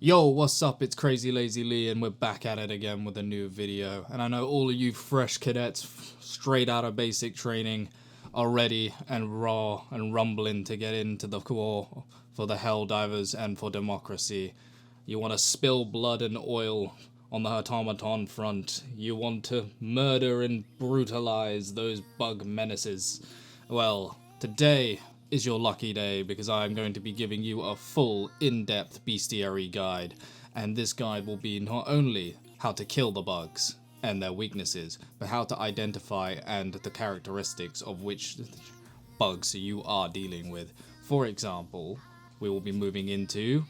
Yo, what's up? It's Crazy Lazy Lee and we're back at it again with a new video. And I know all of you fresh cadets straight out of basic training are ready and raw and rumbling to get into the war for the Helldivers and for democracy. You want to spill blood and oil on the automaton front. You want to murder and brutalize those bug menaces. Well, today is your lucky day because I'm going to be giving you a full, in-depth bestiary guide, and this guide will be not only how to kill the bugs and their weaknesses, but how to identify and the characteristics of which bugs you are dealing with. For example, we will be moving into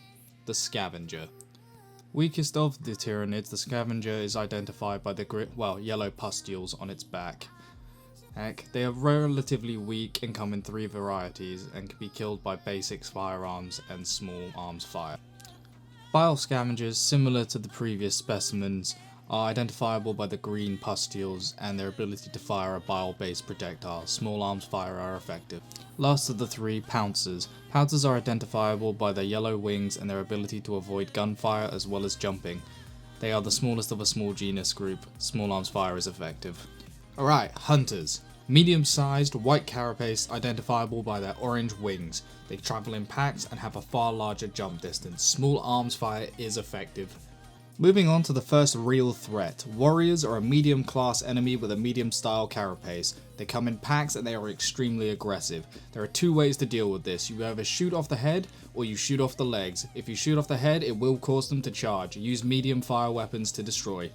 the scavenger. Weakest of the Tyranids, the scavenger is identified by the yellow pustules on its back. They are relatively weak and come in 3 varieties and can be killed by basics firearms and small arms fire. Bile scavengers, similar to the previous specimens, are identifiable by the green pustules and their ability to fire a bile-based projectile. Small arms fire are effective. Last of the 3, pouncers. Pouncers are identifiable by their yellow wings and their ability to avoid gunfire as well as jumping. They are the smallest of a small genus group. Small arms fire is effective. Alright, hunters. Medium-sized, white carapace, identifiable by their orange wings. They travel in packs and have a far larger jump distance. Small arms fire is effective. Moving on to the first real threat. Warriors are a medium-class enemy with a medium-style carapace. They come in packs and they are extremely aggressive. There are 2 ways to deal with this. You either shoot off the head or you shoot off the legs. If you shoot off the head, it will cause them to charge. Use medium fire weapons to destroy.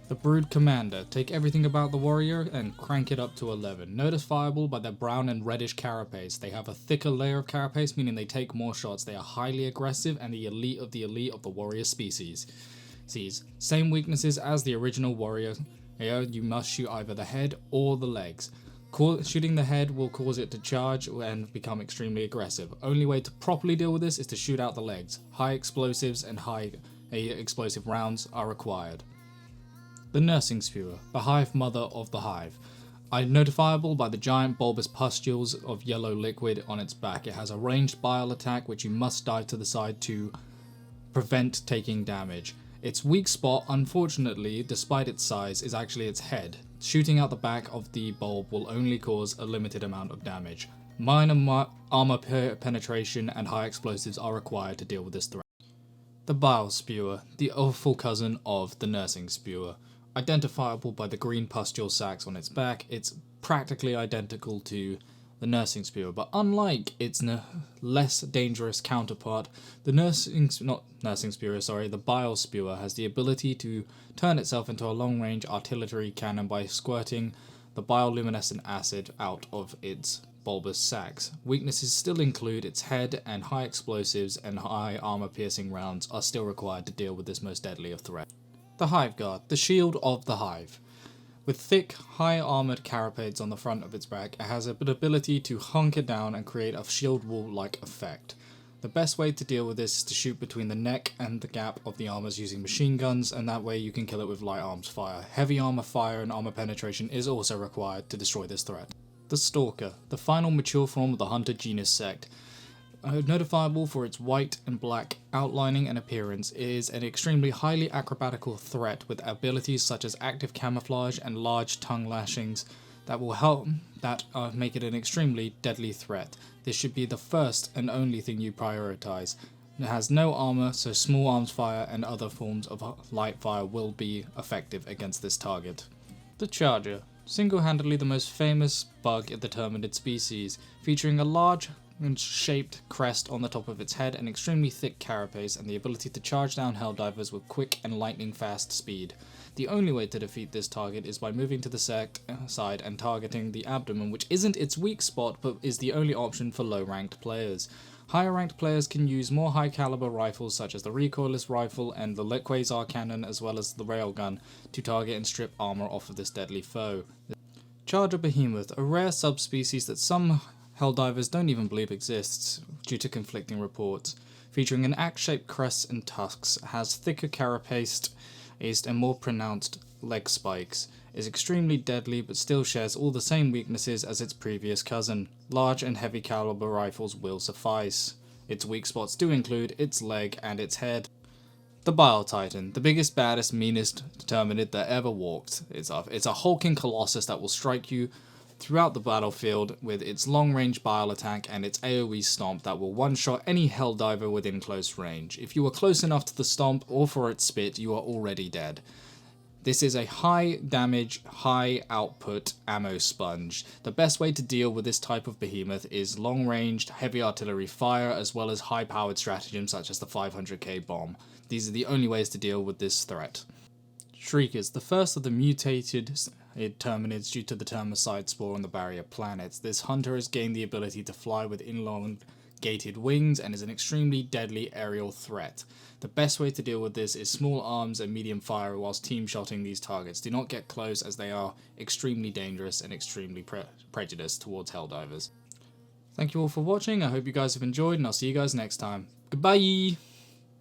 The Brood Commander. Take everything about the warrior and crank it up to 11. Notifiable by their brown and reddish carapace. They have a thicker layer of carapace, meaning they take more shots. They are highly aggressive and the elite of the warrior species. Same weaknesses as the original warrior. You must shoot either the head or the legs. Shooting the head will cause it to charge and become extremely aggressive. Only way to properly deal with this is to shoot out the legs. High explosives and high explosive rounds are required. The Nursing Spewer, the hive mother of the hive. Notifiable by the giant bulbous pustules of yellow liquid on its back. It has a ranged bile attack which you must dive to the side to prevent taking damage. Its weak spot, unfortunately, despite its size, is actually its head. Shooting out the back of the bulb will only cause a limited amount of damage. Minor armor penetration and high explosives are required to deal with this threat. The Bile Spewer, the awful cousin of the Nursing Spewer. Identifiable by the green pustule sacs on its back, it's practically identical to the Nursing Spewer, but unlike its less dangerous counterpart, the the Bile Spewer has the ability to turn itself into a long-range artillery cannon by squirting the bioluminescent acid out of its bulbous sacs. Weaknesses still include its head, and high explosives and high armor-piercing rounds are still required to deal with this most deadly of threats. The Hive Guard, the shield of the hive. With thick, high-armoured carapaces on the front of its back, it has an ability to hunker down and create a shield wall-like effect. The best way to deal with this is to shoot between the neck and the gap of the armors using machine guns, and that way you can kill it with light arms fire. Heavy armor fire and armor penetration is also required to destroy this threat. The Stalker, the final mature form of the hunter genus sect. Notifiable for its white and black outlining and appearance, it is an extremely highly acrobatical threat with abilities such as active camouflage and large tongue lashings that will help make it an extremely deadly threat. This should be the first and only thing you prioritize. It has no armor, so small arms fire and other forms of light fire will be effective against this target. The Charger, single-handedly the most famous bug in the Terminid species, featuring a large and shaped crest on the top of its head, an extremely thick carapace, and the ability to charge down Helldivers with quick and lightning-fast speed. The only way to defeat this target is by moving to the side and targeting the abdomen, which isn't its weak spot, but is the only option for low-ranked players. Higher-ranked players can use more high-caliber rifles such as the recoilless rifle and the quasar cannon, as well as the railgun, to target and strip armor off of this deadly foe. Charger Behemoth, a rare subspecies that some Helldivers don't even believe exists due to conflicting reports. Featuring an axe-shaped crest and tusks, has thicker carapace and more pronounced leg spikes, is extremely deadly but still shares all the same weaknesses as its previous cousin. Large and heavy caliber rifles will suffice. Its weak spots do include its leg and its head. The Bile Titan, the biggest, baddest, meanest Terminid that ever walked. It's a hulking colossus that will strike you throughout the battlefield with its long-range bile attack and its AoE stomp that will one-shot any Helldiver within close range. If you are close enough to the stomp or for its spit, you are already dead. This is a high damage, high output ammo sponge. The best way to deal with this type of behemoth is long-ranged heavy artillery fire as well as high-powered stratagems such as the 500k bomb. These are the only ways to deal with this threat. Shriekers, the first of the mutated Terminids due to the Termicide spore on the barrier planets. This hunter has gained the ability to fly with elongated wings and is an extremely deadly aerial threat. The best way to deal with this is small arms and medium fire whilst team-shotting these targets. Do not get close as they are extremely dangerous and extremely prejudiced towards Helldivers. Thank you all for watching, I hope you guys have enjoyed and I'll see you guys next time. Goodbye!